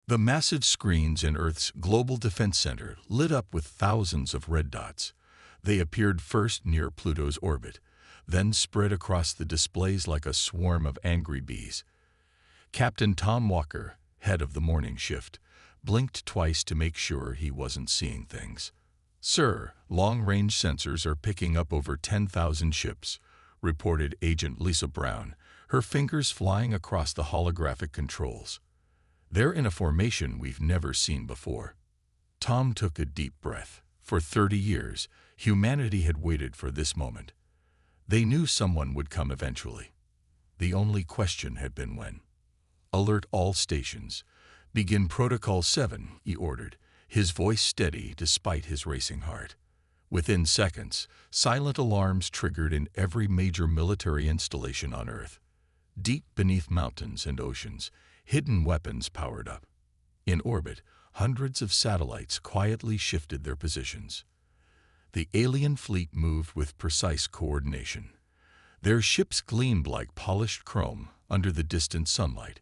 The massive screens in Earth's Global Defense Center lit up with thousands of red dots. They appeared first near Pluto's orbit, then spread across the displays like a swarm of angry bees. Captain Tom Walker, head of the morning shift, blinked twice to make sure he wasn't seeing things. "Sir, long-range sensors are picking up over 10,000 ships," reported Agent Lisa Brown, her fingers flying across the holographic controls. "They're in a formation we've never seen before." Tom took a deep breath. For 30 years, humanity had waited for this moment. They knew someone would come eventually. The only question had been when. "Alert all stations. Begin Protocol 7, he ordered, his voice steady despite his racing heart. Within seconds, silent alarms triggered in every major military installation on Earth. Deep beneath mountains and oceans, hidden weapons powered up. In orbit, hundreds of satellites quietly shifted their positions. The alien fleet moved with precise coordination. Their ships gleamed like polished chrome under the distant sunlight,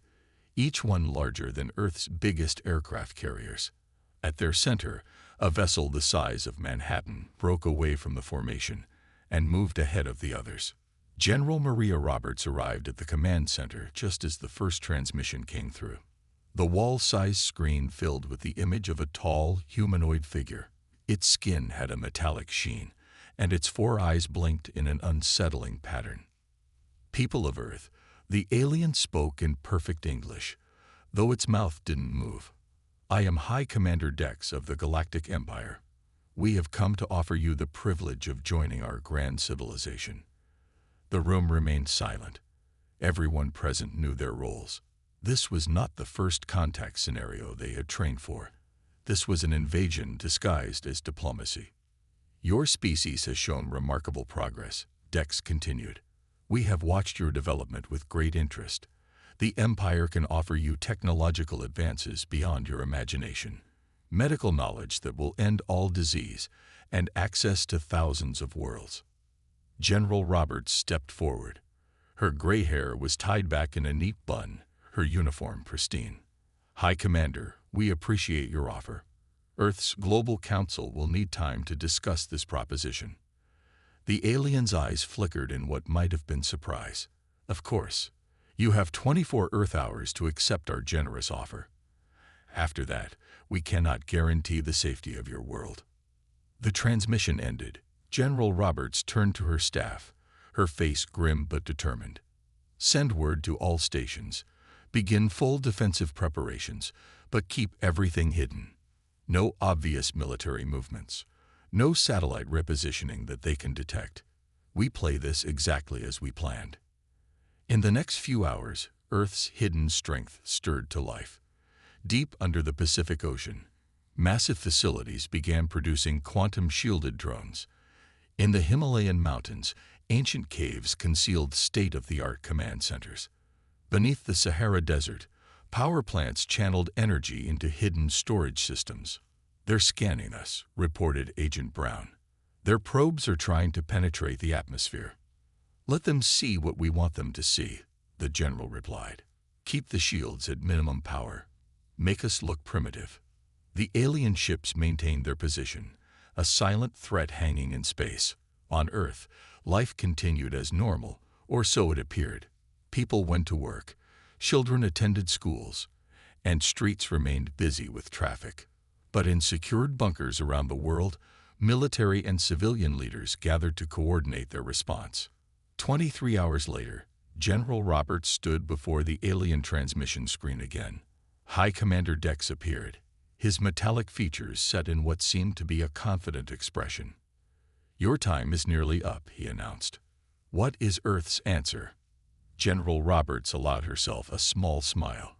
each one larger than Earth's biggest aircraft carriers. At their center, a vessel the size of Manhattan broke away from the formation and moved ahead of the others. General Maria Roberts arrived at the command center just as the first transmission came through. The wall-sized screen filled with the image of a tall, humanoid figure. Its skin had a metallic sheen, and its 4 eyes blinked in an unsettling pattern. "People of Earth," the alien spoke in perfect English, though its mouth didn't move. "I am High Commander Dex of the Galactic Empire. We have come to offer you the privilege of joining our grand civilization." The room remained silent. Everyone present knew their roles. This was not the first contact scenario they had trained for. This was an invasion disguised as diplomacy. "Your species has shown remarkable progress," Dex continued. "We have watched your development with great interest. The Empire can offer you technological advances beyond your imagination, medical knowledge that will end all disease, and access to thousands of worlds." General Roberts stepped forward. Her gray hair was tied back in a neat bun, her uniform pristine. "High Commander, we appreciate your offer. Earth's Global Council will need time to discuss this proposition." The alien's eyes flickered in what might have been surprise. "Of course. You have 24 Earth hours to accept our generous offer. After that, we cannot guarantee the safety of your world." The transmission ended. General Roberts turned to her staff, her face grim but determined. "Send word to all stations. Begin full defensive preparations, but keep everything hidden. No obvious military movements. No satellite repositioning that they can detect. We play this exactly as we planned." In the next few hours, Earth's hidden strength stirred to life. Deep under the Pacific Ocean, massive facilities began producing quantum-shielded drones. In the Himalayan mountains, ancient caves concealed state-of-the-art command centers. Beneath the Sahara Desert, power plants channeled energy into hidden storage systems. "They're scanning us," reported Agent Brown. "Their probes are trying to penetrate the atmosphere." "Let them see what we want them to see," the general replied. "Keep the shields at minimum power. Make us look primitive." The alien ships maintained their position, a silent threat hanging in space. On Earth, life continued as normal, or so it appeared. People went to work, children attended schools, and streets remained busy with traffic. But in secured bunkers around the world, military and civilian leaders gathered to coordinate their response. 23 hours later, General Roberts stood before the alien transmission screen again. High Commander Dex appeared, his metallic features set in what seemed to be a confident expression. "Your time is nearly up," he announced. "What is Earth's answer?" General Roberts allowed herself a small smile.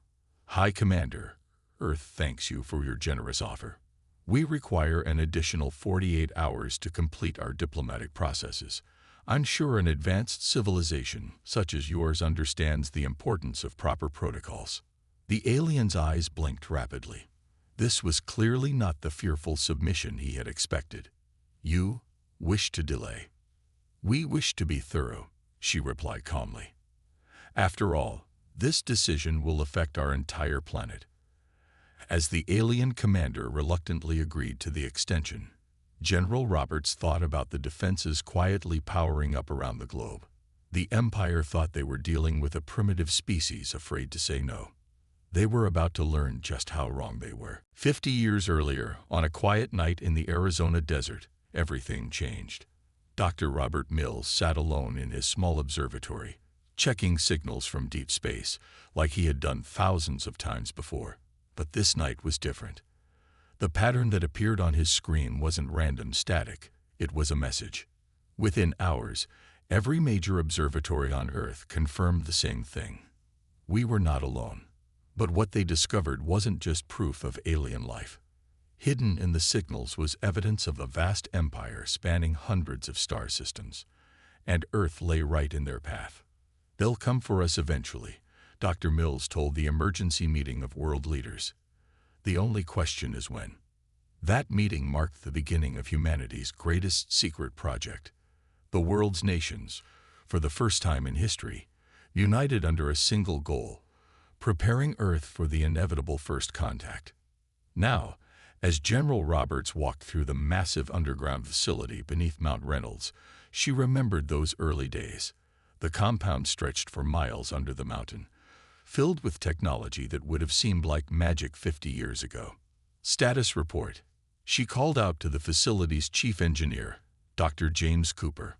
"High Commander, Earth thanks you for your generous offer. We require an additional 48 hours to complete our diplomatic processes. I'm sure an advanced civilization such as yours understands the importance of proper protocols." The alien's eyes blinked rapidly. This was clearly not the fearful submission he had expected. "You wish to delay." "We wish to be thorough," she replied calmly. "After all, this decision will affect our entire planet. As the alien commander reluctantly agreed to the extension, General Roberts thought about the defenses quietly powering up around the globe. The Empire thought they were dealing with a primitive species afraid to say no. They were about to learn just how wrong they were. 50 years earlier, on a quiet night in the Arizona desert, everything changed. Dr. Robert Mills sat alone in his small observatory, checking signals from deep space, like he had done thousands of times before. But this night was different. The pattern that appeared on his screen wasn't random static, it was a message. Within hours, every major observatory on Earth confirmed the same thing. We were not alone. But what they discovered wasn't just proof of alien life. Hidden in the signals was evidence of a vast empire spanning hundreds of star systems, and Earth lay right in their path. They'll come for us eventually, Dr. Mills told the emergency meeting of world leaders. The only question is when. That meeting marked the beginning of humanity's greatest secret project. The world's nations, for the first time in history, united under a single goal: preparing Earth for the inevitable first contact. Now, as General Roberts walked through the massive underground facility beneath Mount Reynolds, she remembered those early days. The compound stretched for miles under the mountain, filled with technology that would have seemed like magic 50 years ago. Status report. She called out to the facility's chief engineer, Dr. James Cooper.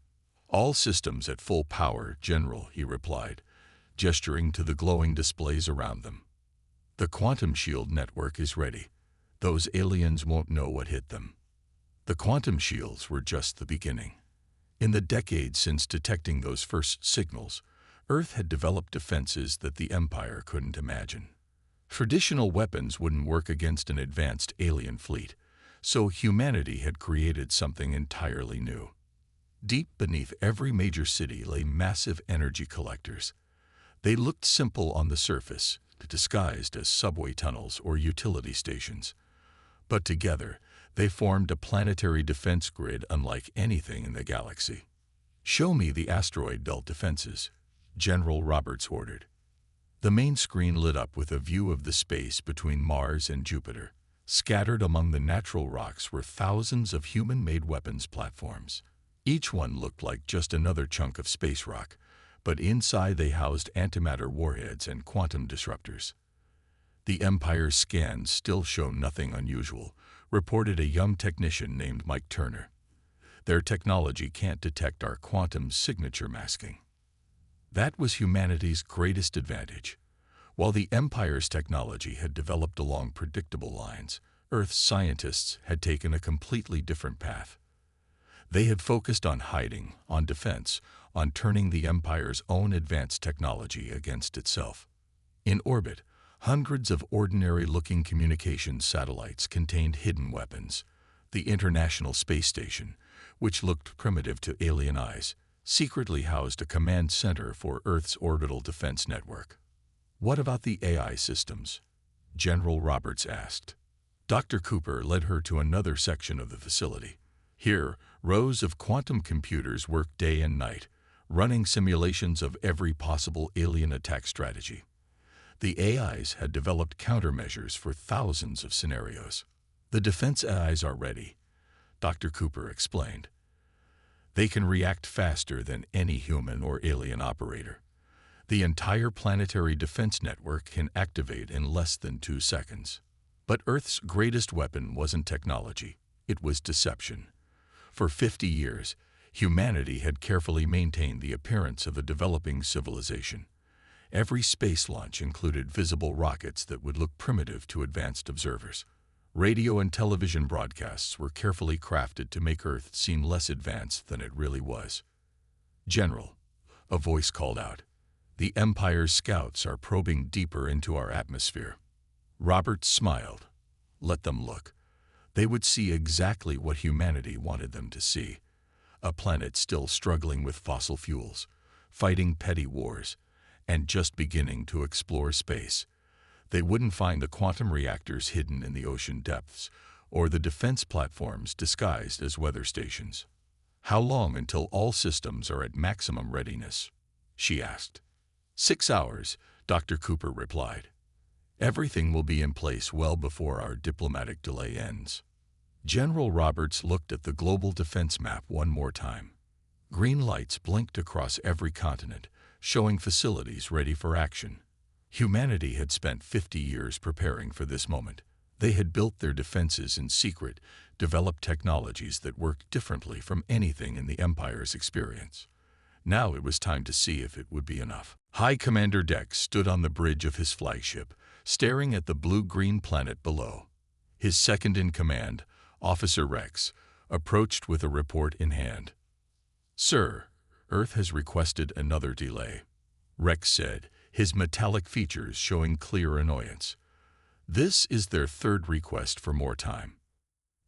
All systems at full power, General, he replied, gesturing to the glowing displays around them. The quantum shield network is ready. Those aliens won't know what hit them. The quantum shields were just the beginning. In the decades since detecting those first signals, Earth had developed defenses that the Empire couldn't imagine. Traditional weapons wouldn't work against an advanced alien fleet, so humanity had created something entirely new. Deep beneath every major city lay massive energy collectors. They looked simple on the surface, disguised as subway tunnels or utility stations. But together, they formed a planetary defense grid unlike anything in the galaxy. "Show me the asteroid belt defenses," General Roberts ordered. The main screen lit up with a view of the space between Mars and Jupiter. Scattered among the natural rocks were thousands of human-made weapons platforms. Each one looked like just another chunk of space rock, but inside they housed antimatter warheads and quantum disruptors. "The Empire's scans still show nothing unusual," reported a young technician named Mike Turner. "Their technology can't detect our quantum signature masking." That was humanity's greatest advantage. While the Empire's technology had developed along predictable lines, Earth's scientists had taken a completely different path. They had focused on hiding, on defense, on turning the Empire's own advanced technology against itself. In orbit, hundreds of ordinary-looking communications satellites contained hidden weapons. The International Space Station, which looked primitive to alien eyes, secretly housed a command center for Earth's orbital defense network. "What about the AI systems?" General Roberts asked. Dr. Cooper led her to another section of the facility. Here, rows of quantum computers worked day and night, running simulations of every possible alien attack strategy. The AIs had developed countermeasures for thousands of scenarios. "The defense AIs are ready," Dr. Cooper explained. "They can react faster than any human or alien operator. The entire planetary defense network can activate in less than 2 seconds. But Earth's greatest weapon wasn't technology, it was deception. For 50 years, humanity had carefully maintained the appearance of a developing civilization. Every space launch included visible rockets that would look primitive to advanced observers. Radio and television broadcasts were carefully crafted to make Earth seem less advanced than it really was. "General," a voice called out, "the Empire's scouts are probing deeper into our atmosphere." Roberts smiled. Let them look. They would see exactly what humanity wanted them to see. A planet still struggling with fossil fuels, fighting petty wars, and just beginning to explore space. They wouldn't find the quantum reactors hidden in the ocean depths, or the defense platforms disguised as weather stations. "How long until all systems are at maximum readiness?" she asked. 6 hours, Dr. Cooper replied. Everything will be in place well before our diplomatic delay ends. General Roberts looked at the global defense map one more time. Green lights blinked across every continent, showing facilities ready for action. Humanity had spent 50 years preparing for this moment. They had built their defenses in secret, developed technologies that worked differently from anything in the Empire's experience. Now it was time to see if it would be enough. High Commander Dex stood on the bridge of his flagship, staring at the blue-green planet below. His second-in-command, Officer Rex, approached with a report in hand. "Sir, Earth has requested another delay," Rex said, his metallic features showing clear annoyance. "This is their third request for more time."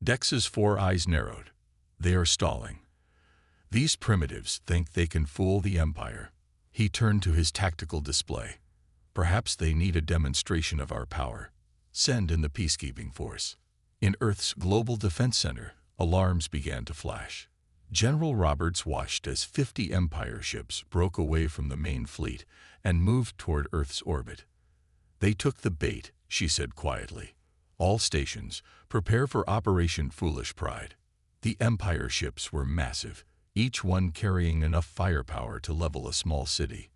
Dex's four eyes narrowed. They are stalling. These primitives think they can fool the Empire. He turned to his tactical display. Perhaps they need a demonstration of our power. Send in the peacekeeping force. In Earth's Global Defense Center, alarms began to flash. General Roberts watched as 50 Empire ships broke away from the main fleet and moved toward Earth's orbit. "They took the bait," she said quietly. "All stations, prepare for Operation Foolish Pride." The Empire ships were massive, each one carrying enough firepower to level a small city.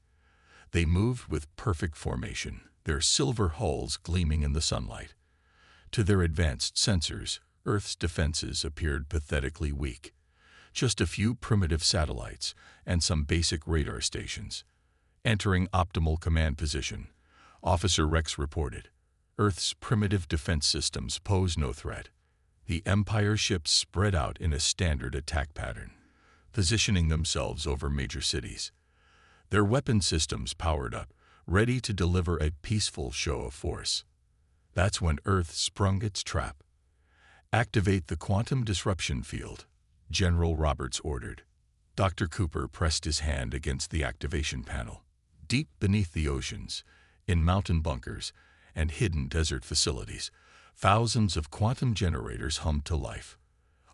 They moved with perfect formation, their silver hulls gleaming in the sunlight. To their advanced sensors, Earth's defenses appeared pathetically weak. Just a few primitive satellites and some basic radar stations. Entering optimal command position, Officer Rex reported, "Earth's primitive defense systems pose no threat." The Empire ships spread out in a standard attack pattern, positioning themselves over major cities. Their weapon systems powered up, ready to deliver a peaceful show of force. That's when Earth sprung its trap. "Activate the quantum disruption field," General Roberts ordered. Dr. Cooper pressed his hand against the activation panel. Deep beneath the oceans, in mountain bunkers and hidden desert facilities, thousands of quantum generators hummed to life.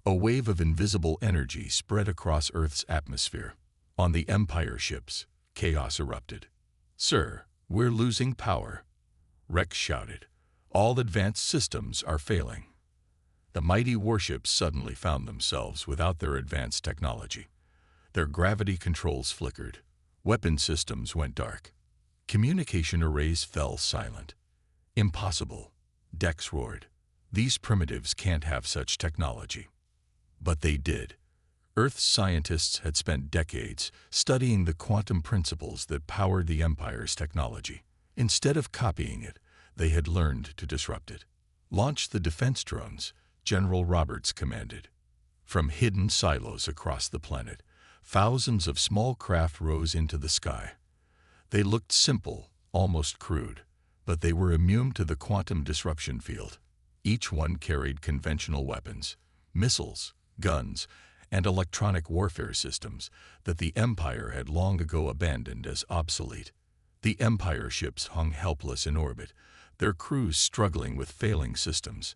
A wave of invisible energy spread across Earth's atmosphere. On the Empire ships, chaos erupted. "Sir, we're losing power," Rex shouted. "All advanced systems are failing." The mighty warships suddenly found themselves without their advanced technology. Their gravity controls flickered. Weapon systems went dark. Communication arrays fell silent. "Impossible," Dex roared. "These primitives can't have such technology." But they did. Earth's scientists had spent decades studying the quantum principles that powered the Empire's technology. Instead of copying it, they had learned to disrupt it. "Launch the defense drones," General Roberts commanded. From hidden silos across the planet, thousands of small craft rose into the sky. They looked simple, almost crude, but they were immune to the quantum disruption field. Each one carried conventional weapons, missiles, guns, and electronic warfare systems that the Empire had long ago abandoned as obsolete. The Empire ships hung helpless in orbit, their crews struggling with failing systems.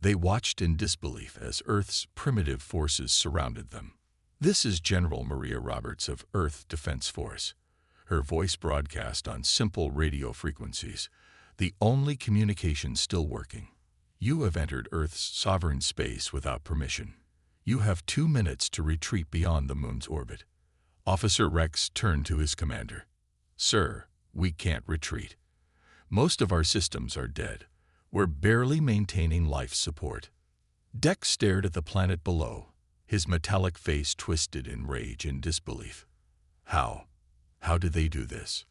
They watched in disbelief as Earth's primitive forces surrounded them. "This is General Maria Roberts of Earth Defense Force." Her voice broadcast on simple radio frequencies, the only communication still working. "You have entered Earth's sovereign space without permission. You have 2 minutes to retreat beyond the moon's orbit." Officer Rex turned to his commander. "Sir, we can't retreat. Most of our systems are dead. We're barely maintaining life support." Dex stared at the planet below, his metallic face twisted in rage and disbelief. How did they do this?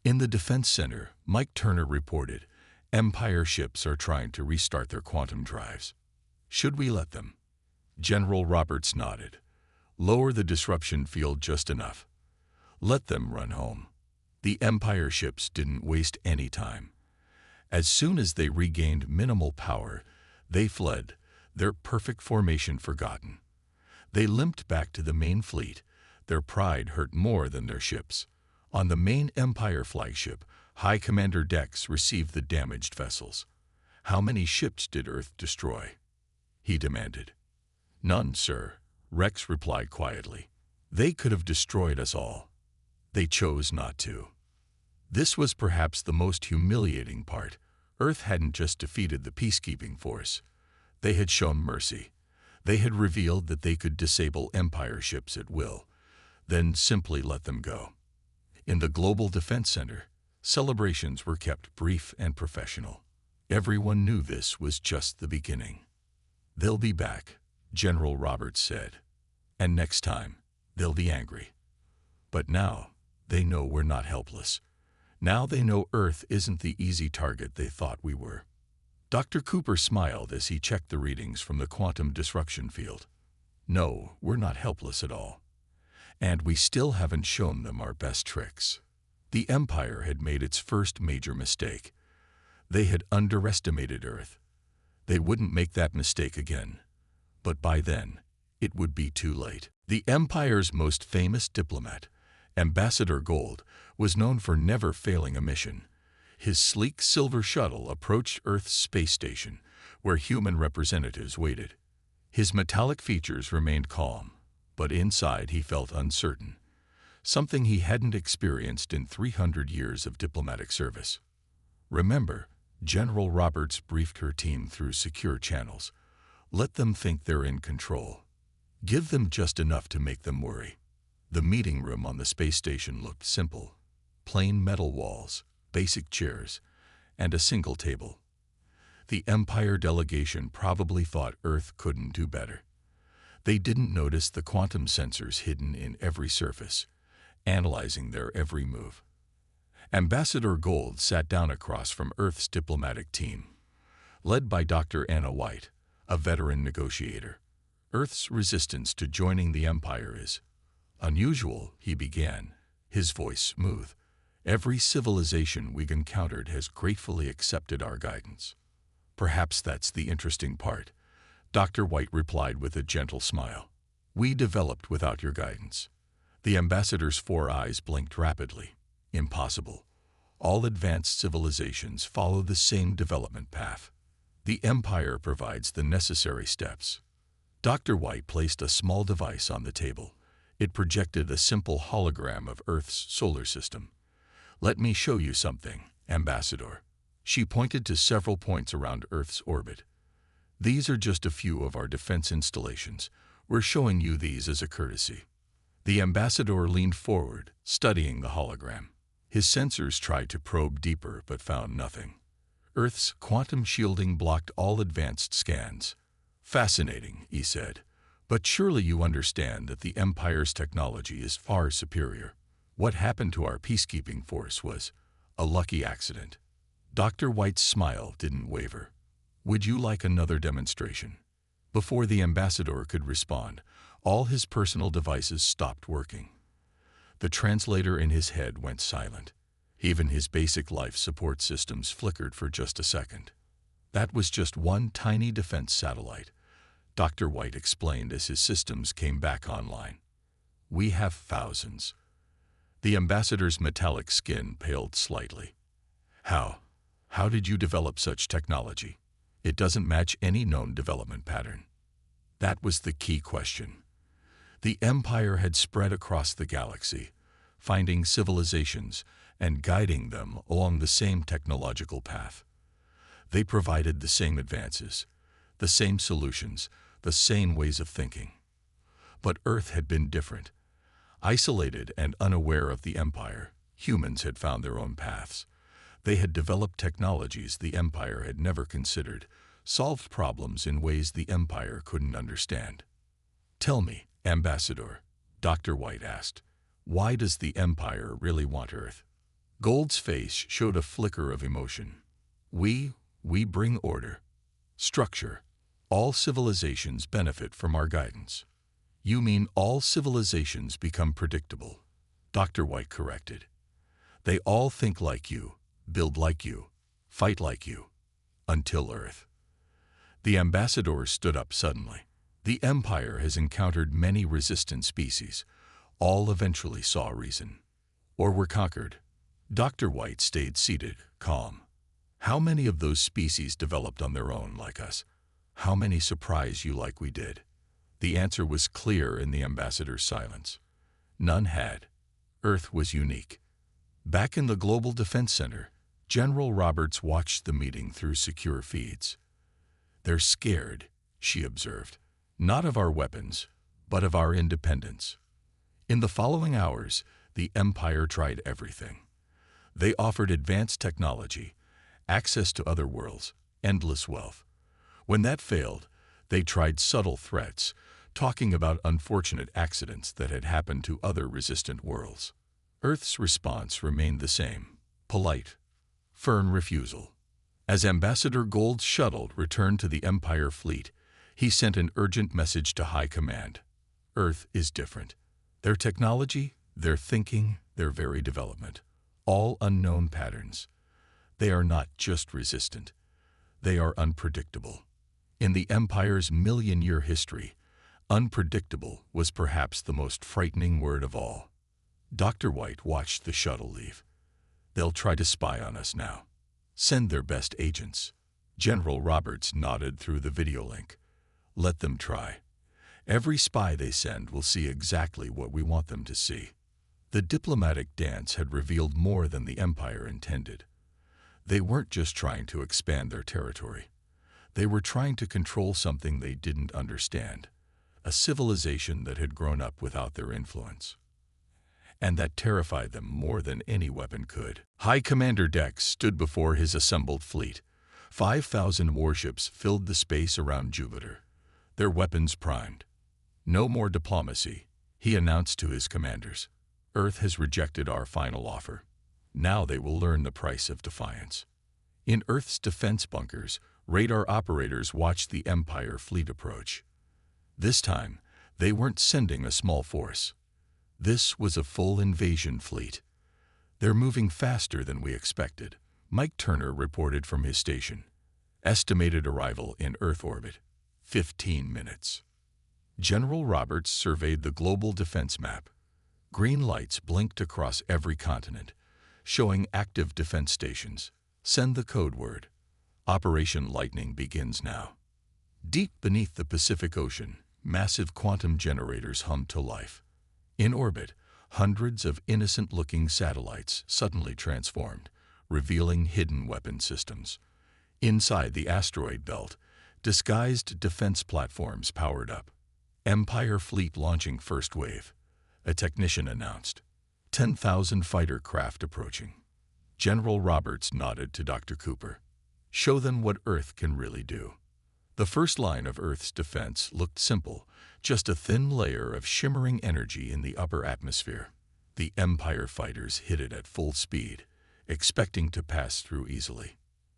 In the defense center, Mike Turner reported, "Empire ships are trying to restart their quantum drives. Should we let them?" General Roberts nodded. "Lower the disruption field just enough. Let them run home." The Empire ships didn't waste any time. As soon as they regained minimal power, they fled, their perfect formation forgotten. They limped back to the main fleet, their pride hurt more than their ships. On the main Empire flagship, High Commander Dex received the damaged vessels. "How many ships did Earth destroy?" he demanded. "None, sir," Rex replied quietly. "They could have destroyed us all. They chose not to." This was perhaps the most humiliating part. Earth hadn't just defeated the peacekeeping force. They had shown mercy. They had revealed that they could disable Empire ships at will, then simply let them go. In the Global Defense Center, celebrations were kept brief and professional. Everyone knew this was just the beginning. "They'll be back," General Roberts said. "And next time, they'll be angry." But now, they know we're not helpless. Now they know Earth isn't the easy target they thought we were. Dr. Cooper smiled as he checked the readings from the quantum disruption field. "No, we're not helpless at all. And we still haven't shown them our best tricks." The Empire had made its first major mistake. They had underestimated Earth. They wouldn't make that mistake again. But by then, it would be too late. The Empire's most famous diplomat, Ambassador Gold, was known for never failing a mission. His sleek silver shuttle approached Earth's space station, where human representatives waited. His metallic features remained calm, but inside he felt uncertain, something he hadn't experienced in 300 years of diplomatic service. "Remember," General Roberts briefed her team through secure channels, "let them think they're in control. Give them just enough to make them worry." The meeting room on the space station looked simple. Plain metal walls, basic chairs, and a single table. The Empire delegation probably thought Earth couldn't do better. They didn't notice the quantum sensors hidden in every surface, analyzing their every move. Ambassador Gold sat down across from Earth's diplomatic team, led by Dr. Anna White, a veteran negotiator. "Earth's resistance to joining the Empire is unusual," he began, his voice smooth. "Every civilization we've encountered has gratefully accepted our guidance." "Perhaps that's the interesting part," Dr. White replied with a gentle smile. "We developed without your guidance." The ambassador's 4 eyes blinked rapidly. "Impossible. All advanced civilizations follow the same development path. The Empire provides the necessary steps." Dr. White placed a small device on the table. It projected a simple hologram of Earth's solar system. "Let me show you something, Ambassador." She pointed to several points around Earth's orbit. "These are just a few of our defense installations. We're showing you these as a courtesy." The ambassador leaned forward, studying the hologram. His sensors tried to probe deeper but found nothing. Earth's quantum shielding blocked all advanced scans. "Fascinating," he said. "But surely you understand that the Empire's technology is far superior. What happened to our peacekeeping force was a lucky accident." Dr. White's smile didn't waver. "Would you like another demonstration?" Before the ambassador could respond, all his personal devices stopped working. The translator in his head went silent. Even his basic life support systems flickered for just a second. "That was just one tiny defense satellite," Dr. White explained as his systems came back online. "We have thousands." The ambassador's metallic skin paled slightly. How did you develop such technology? It doesn't match any known development pattern." That was the key question. The Empire had spread across the galaxy, finding civilizations and guiding them along the same technological path. They provided the same advances, the same solutions, the same ways of thinking. But Earth had been different. Isolated and unaware of the Empire, humans had found their own paths. They had developed technologies the Empire had never considered, solved problems in ways the Empire couldn't understand. "Tell me, Ambassador," Dr. White asked, "why does the Empire really want Earth?" Gold's face showed a flicker of emotion. We bring order, structure. All civilizations benefit from our guidance." "You mean all civilizations become predictable," Dr. White corrected. "They all think like you, build like you, fight like you, until Earth." The ambassador stood up suddenly. "The Empire has encountered many resistant species. All eventually saw reason, or were conquered." Dr. White stayed seated, calm. "How many of those species developed on their own like us? How many surprised you like we did?" The answer was clear in the ambassador's silence. None had. Earth was unique. Back in the Global Defense Center, General Roberts watched the meeting through secure feeds. "They're scared," she observed, "not of our weapons, but of our independence." In the following hours, the Empire tried everything. They offered advanced technology, access to other worlds, endless wealth. When that failed, they tried subtle threats, talking about unfortunate accidents that had happened to other resistant worlds. Earth's response remained the same: polite, firm refusal. As Ambassador Gold's shuttle returned to the Empire fleet, he sent an urgent message to High Command. Earth is different. Their technology, their thinking, their very development, all unknown patterns. They are not just resistant. They are unpredictable. In the Empire's million-year history, unpredictable was perhaps the most frightening word of all. Dr. White watched the shuttle leave. "They'll try to spy on us now. Send their best agents." General Roberts nodded through the video link. "Let them try. Every spy they send will see exactly what we want them to see." The diplomatic dance had revealed more than the Empire intended. They weren't just trying to expand their territory. They were trying to control something they didn't understand, a civilization that had grown up without their influence. And that terrified them more than any weapon could. High Commander Dex stood before his assembled fleet. 5,000 warships filled the space around Jupiter, their weapons primed. "No more diplomacy," he announced to his commanders. "Earth has rejected our final offer. Now they will learn the price of defiance." In Earth's defense bunkers, radar operators watched the Empire fleet approach. This time, they weren't sending a small force. This was a full invasion fleet. "They're moving faster than we expected," Mike Turner reported from his station. Estimated arrival in Earth orbit: 15 minutes. General Roberts surveyed the global defense map. Green lights blinked across every continent, showing active defense stations. "Send the code word. Operation Lightning begins now." Deep beneath the Pacific Ocean, massive quantum generators hummed to life. In orbit, hundreds of innocent-looking satellites suddenly transformed, revealing hidden weapon systems. Inside the asteroid belt, disguised defense platforms powered up. "Empire fleet launching first wave," a technician announced. 10,000 fighter craft approaching. General Roberts nodded to Dr. Cooper. "Show them what Earth can really do." The first line of Earth's defense looked simple, just a thin layer of shimmering energy in the upper atmosphere. The Empire fighters hit it at full speed, expecting to pass through easily.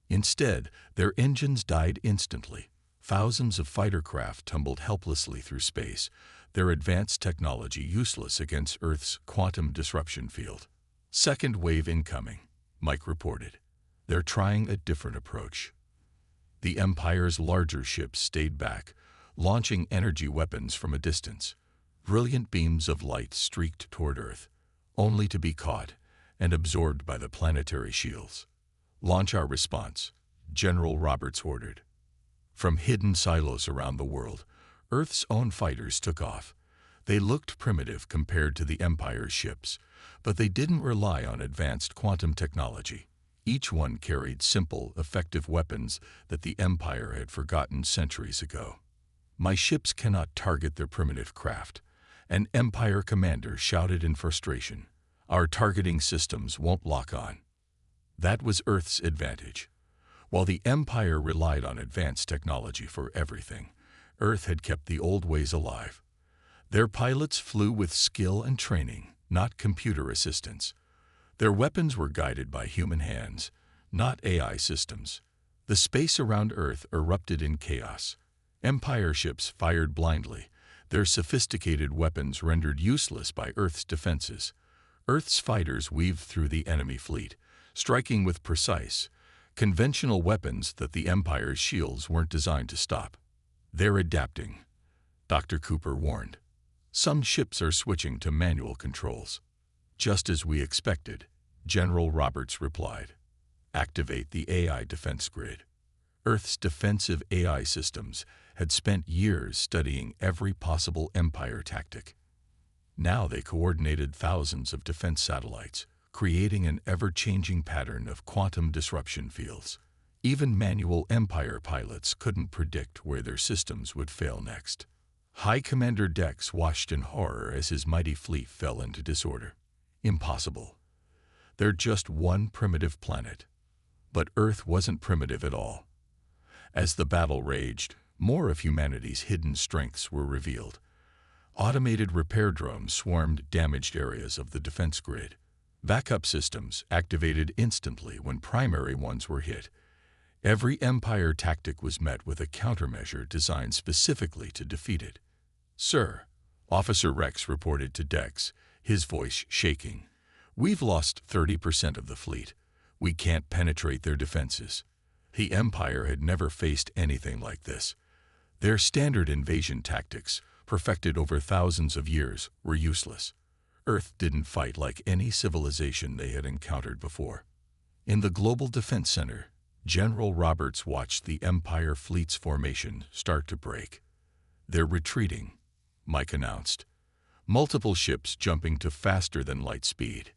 Instead, their engines died instantly. Thousands of fighter craft tumbled helplessly through space, their advanced technology useless against Earth's quantum disruption field. "Second wave incoming," Mike reported. "They're trying a different approach." The Empire's larger ships stayed back, launching energy weapons from a distance. Brilliant beams of light streaked toward Earth, only to be caught and absorbed by the planetary shields. "Launch our response," General Roberts ordered. From hidden silos around the world, Earth's own fighters took off. They looked primitive compared to the Empire's ships, but they didn't rely on advanced quantum technology. Each one carried simple, effective weapons that the Empire had forgotten centuries ago. "My ships cannot target their primitive craft," an Empire commander shouted in frustration. "Our targeting systems won't lock on." That was Earth's advantage. While the Empire relied on advanced technology for everything, Earth had kept the old ways alive. Their pilots flew with skill and training, not computer assistance. Their weapons were guided by human hands, not AI systems. The space around Earth erupted in chaos. Empire ships fired blindly, their sophisticated weapons rendered useless by Earth's defenses. Earth's fighters weaved through the enemy fleet, striking with precise, conventional weapons that the Empire's shields weren't designed to stop. "They're adapting," Dr. Cooper warned. "Some ships are switching to manual controls." "Just as we expected," General Roberts replied. "Activate the AI defense grid." Earth's defensive AI systems had spent years studying every possible Empire tactic. Now they coordinated thousands of defense satellites, creating an ever-changing pattern of quantum disruption fields. Even manual Empire pilots couldn't predict where their systems would fail next. High Commander Dex watched in horror as his mighty fleet fell into disorder. Impossible. They're just one primitive planet. But Earth wasn't primitive at all. As the battle raged, more of humanity's hidden strengths were revealed. Automated repair drones swarmed damaged areas of the defense grid. Backup systems activated instantly when primary ones were hit. Every Empire tactic was met with a countermeasure designed specifically to defeat it. "Sir," Officer Rex reported to Dex, his voice shaking, "we've lost 30% of the fleet. We can't penetrate their defenses." The Empire had never faced anything like this. Their standard invasion tactics, perfected over thousands of years, were useless. Earth didn't fight like any civilization they had encountered before. In the Global Defense Center, General Roberts watched the Empire fleet's formation start to break. "They're retreating," Mike announced, multiple ships jumping to faster-than-light speed.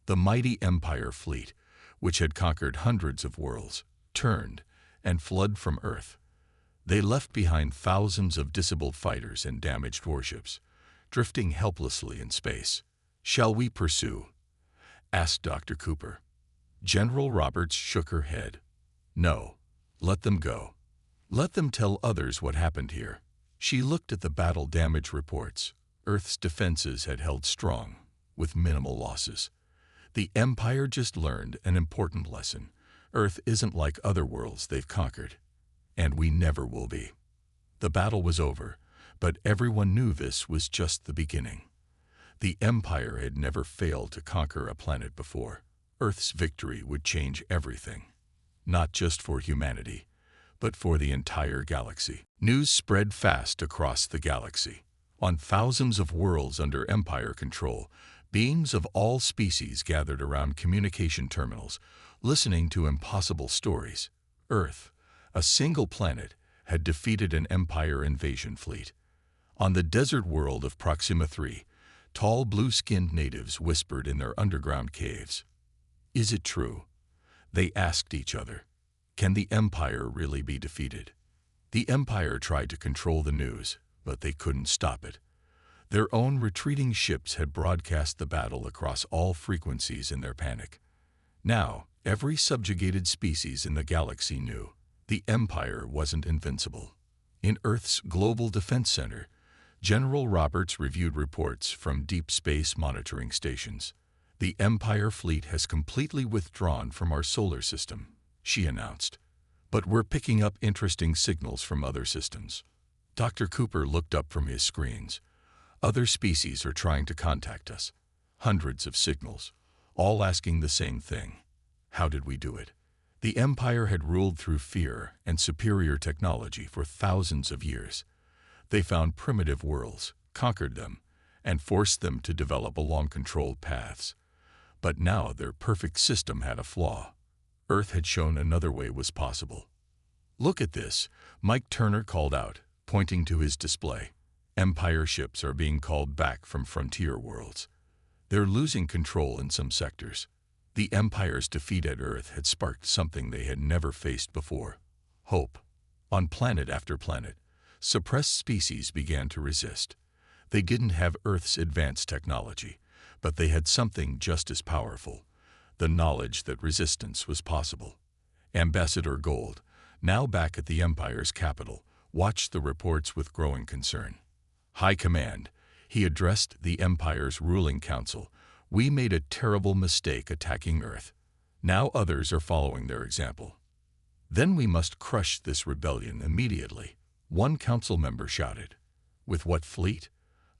The mighty Empire fleet, which had conquered hundreds of worlds, turned and fled from Earth. They left behind thousands of disabled fighters and damaged warships, drifting helplessly in space. "Shall we pursue?" asked Dr. Cooper. General Roberts shook her head. "No, let them go. Let them tell others what happened here." She looked at the battle damage reports. Earth's defenses had held strong, with minimal losses. The Empire just learned an important lesson. Earth isn't like other worlds they've conquered, and we never will be. The battle was over, but everyone knew this was just the beginning. The Empire had never failed to conquer a planet before. Earth's victory would change everything, not just for humanity, but for the entire galaxy. News spread fast across the galaxy. On thousands of worlds under Empire control, beings of all species gathered around communication terminals, listening to impossible stories. Earth, a single planet, had defeated an Empire invasion fleet. On the desert world of Proxima 3, tall blue-skinned natives whispered in their underground caves. "Is it true?" they asked each other. "Can the Empire really be defeated?" The Empire tried to control the news, but they couldn't stop it. Their own retreating ships had broadcast the battle across all frequencies in their panic. Now, every subjugated species in the galaxy knew the Empire wasn't invincible. In Earth's Global Defense Center, General Roberts reviewed reports from deep space monitoring stations. "The Empire fleet has completely withdrawn from our solar system," she announced. "But we're picking up interesting signals from other systems." Dr. Cooper looked up from his screens. "Other species are trying to contact us. Hundreds of signals, all asking the same thing. How did we do it?" The Empire had ruled through fear and superior technology for thousands of years. They found primitive worlds, conquered them, and forced them to develop along controlled paths. But now their perfect system had a flaw. Earth had shown another way was possible. "Look at this," Mike Turner called out, pointing to his display. "Empire ships are being called back from frontier worlds. They're losing control in some sectors." The Empire's defeat at Earth had sparked something they had never faced before: hope. On planet after planet, suppressed species began to resist. They didn't have Earth's advanced technology, but they had something just as powerful: the knowledge that resistance was possible. Ambassador Gold, now back at the Empire's capital, watched the reports with growing concern. "High Command," he addressed the Empire's ruling council, "we made a terrible mistake attacking Earth. Now others are following their example. Then we must crush this rebellion immediately," one council member shouted. "With what fleet?"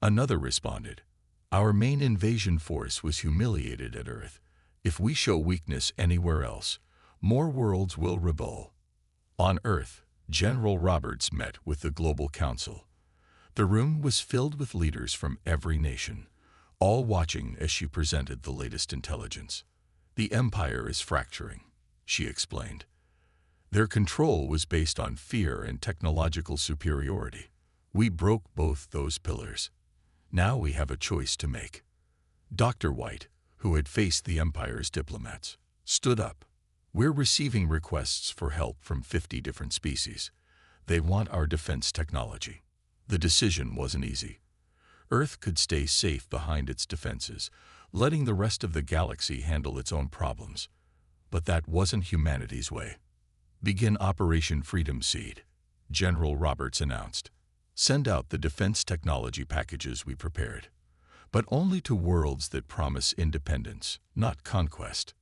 Another responded. "Our main invasion force was humiliated at Earth. If we show weakness anywhere else, more worlds will rebel." On Earth, General Roberts met with the Global Council. The room was filled with leaders from every nation, all watching as she presented the latest intelligence. "The Empire is fracturing," she explained. "Their control was based on fear and technological superiority. We broke both those pillars. Now we have a choice to make." Dr. White, who had faced the Empire's diplomats, stood up. "We're receiving requests for help from 50 different species. They want our defense technology." The decision wasn't easy. Earth could stay safe behind its defenses, letting the rest of the galaxy handle its own problems. But that wasn't humanity's way. "Begin Operation Freedom Seed," General Roberts announced. "Send out the defense technology packages we prepared, but only to worlds that promise independence, not conquest."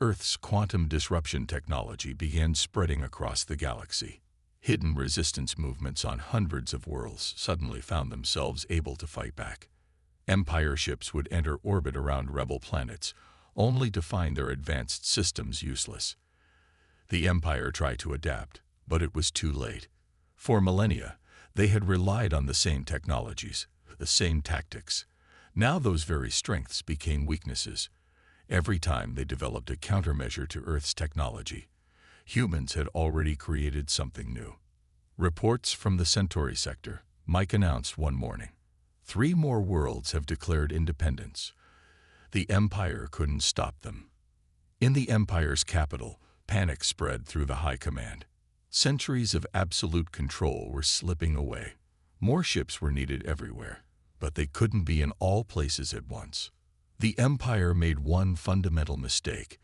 Earth's quantum disruption technology began spreading across the galaxy. Hidden resistance movements on hundreds of worlds suddenly found themselves able to fight back. Empire ships would enter orbit around rebel planets, only to find their advanced systems useless. The Empire tried to adapt, but it was too late. For millennia, they had relied on the same technologies, the same tactics. Now those very strengths became weaknesses. Every time they developed a countermeasure to Earth's technology, humans had already created something new. Reports from the Centauri sector, Mike announced one morning. 3 more worlds have declared independence. The Empire couldn't stop them. In the Empire's capital, panic spread through the high command. Centuries of absolute control were slipping away. More ships were needed everywhere, but they couldn't be in all places at once. The Empire made one fundamental mistake,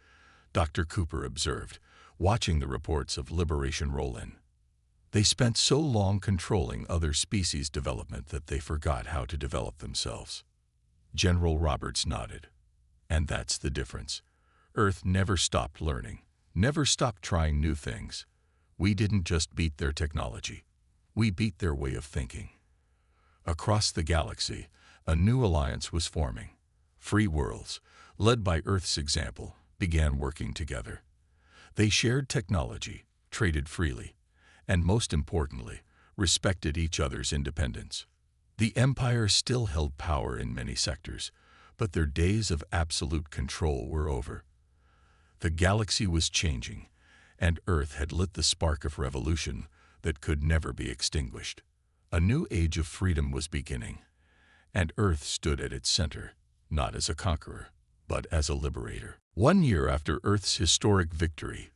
Dr. Cooper observed, watching the reports of liberation roll in. They spent so long controlling other species' development that they forgot how to develop themselves. General Roberts nodded. "And that's the difference. Earth never stopped learning, never stopped trying new things. We didn't just beat their technology. We beat their way of thinking." Across the galaxy, a new alliance was forming. Free worlds, led by Earth's example, began working together. They shared technology, traded freely, and most importantly, respected each other's independence. The Empire still held power in many sectors, but their days of absolute control were over. The galaxy was changing, and Earth had lit the spark of revolution that could never be extinguished. A new age of freedom was beginning, and Earth stood at its center, not as a conqueror, but as a liberator. 1 year after Earth's historic victory,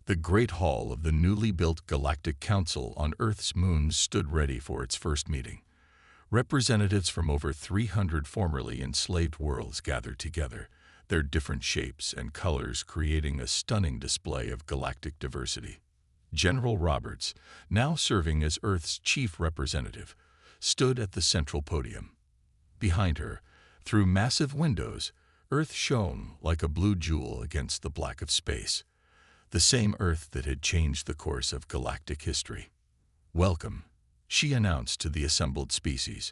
the Great Hall of the newly built Galactic Council on Earth's moons stood ready for its first meeting. Representatives from over 300 formerly enslaved worlds gathered together, their different shapes and colors creating a stunning display of galactic diversity. General Roberts, now serving as Earth's chief representative, stood at the central podium. Behind her, through massive windows, Earth shone like a blue jewel against the black of space, the same Earth that had changed the course of galactic history. "Welcome," she announced to the assembled species,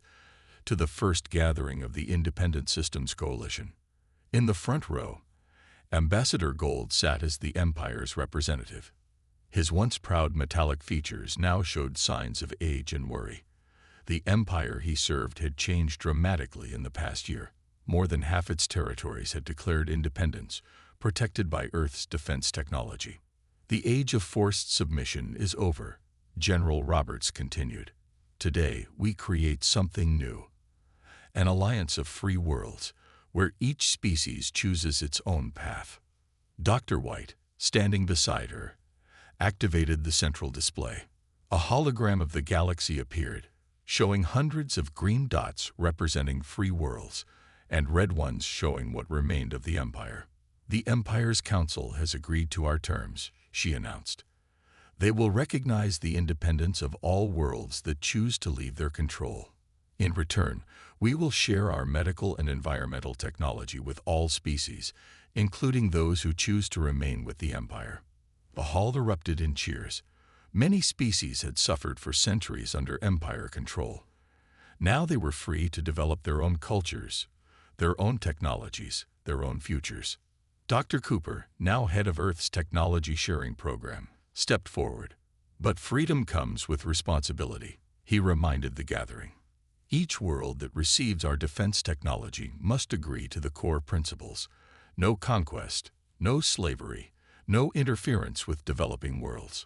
"to the first gathering of the Independent Systems Coalition." In the front row, Ambassador Gold sat as the Empire's representative. His once proud metallic features now showed signs of age and worry. The Empire he served had changed dramatically in the past year. More than half its territories had declared independence, protected by Earth's defense technology. "The age of forced submission is over," General Roberts continued. "Today, we create something new. An alliance of free worlds, where each species chooses its own path." Dr. White, standing beside her, activated the central display. A hologram of the galaxy appeared, showing hundreds of green dots representing free worlds, and red ones showing what remained of the Empire. "The Empire's Council has agreed to our terms," she announced. "They will recognize the independence of all worlds that choose to leave their control. In return, we will share our medical and environmental technology with all species, including those who choose to remain with the Empire." The hall erupted in cheers. Many species had suffered for centuries under Empire control. Now they were free to develop their own cultures, their own technologies, their own futures. Dr. Cooper, now head of Earth's technology sharing program, stepped forward. "But freedom comes with responsibility," he reminded the gathering. "Each world that receives our defense technology must agree to the core principles: no conquest, no slavery, no interference with developing worlds."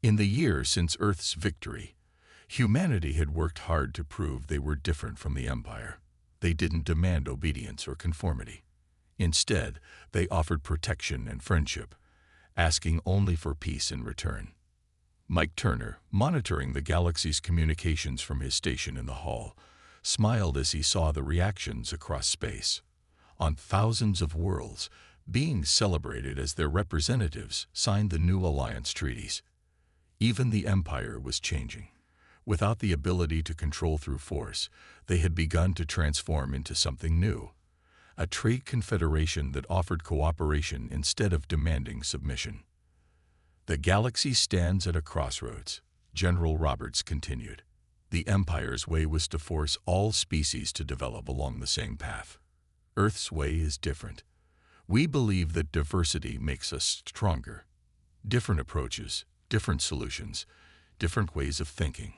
In the year since Earth's victory, humanity had worked hard to prove they were different from the Empire. They didn't demand obedience or conformity. Instead, they offered protection and friendship, asking only for peace in return. Mike Turner, monitoring the galaxy's communications from his station in the hall, smiled as he saw the reactions across space. On thousands of worlds, beings celebrated as their representatives signed the new alliance treaties. Even the Empire was changing. Without the ability to control through force, they had begun to transform into something new. A trade confederation that offered cooperation instead of demanding submission. The galaxy stands at a crossroads, General Roberts continued. The Empire's way was to force all species to develop along the same path. Earth's way is different. We believe that diversity makes us stronger. Different approaches, different solutions, different ways of thinking.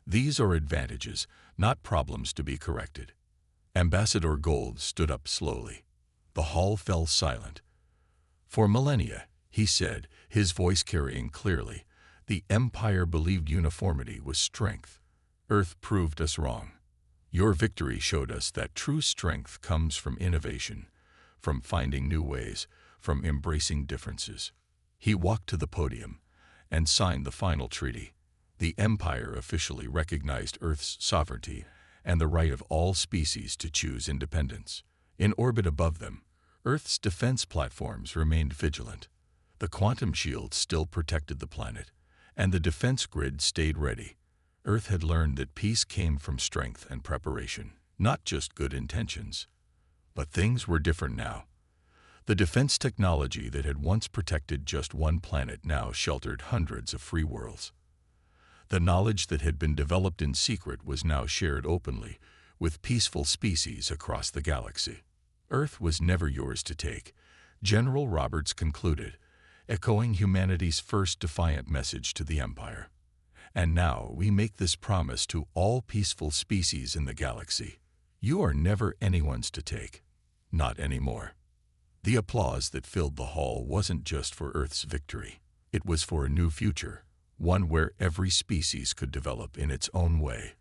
These are advantages, not problems to be corrected. Ambassador Gold stood up slowly. The hall fell silent. For millennia, he said, his voice carrying clearly, the Empire believed uniformity was strength. Earth proved us wrong. Your victory showed us that true strength comes from innovation, from finding new ways, from embracing differences. He walked to the podium and signed the final treaty. The Empire officially recognized Earth's sovereignty and the right of all species to choose independence. In orbit above them, Earth's defense platforms remained vigilant. The quantum shield still protected the planet, and the defense grid stayed ready. Earth had learned that peace came from strength and preparation, not just good intentions. But things were different now. The defense technology that had once protected just one planet now sheltered hundreds of free worlds. The knowledge that had been developed in secret was now shared openly with peaceful species across the galaxy. Earth was never yours to take, General Roberts concluded, echoing humanity's first defiant message to the Empire. And now we make this promise to all peaceful species in the galaxy. You are never anyone's to take. Not anymore. The applause that filled the hall wasn't just for Earth's victory. It was for a new future, one where every species could develop in its own way,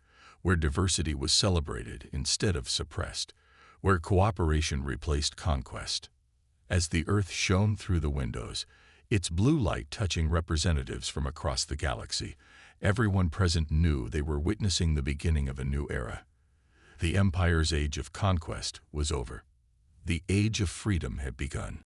where diversity was celebrated instead of suppressed, where cooperation replaced conquest. As the Earth shone through the windows, its blue light touching representatives from across the galaxy, everyone present knew they were witnessing the beginning of a new era. The Empire's age of conquest was over. The age of freedom had begun.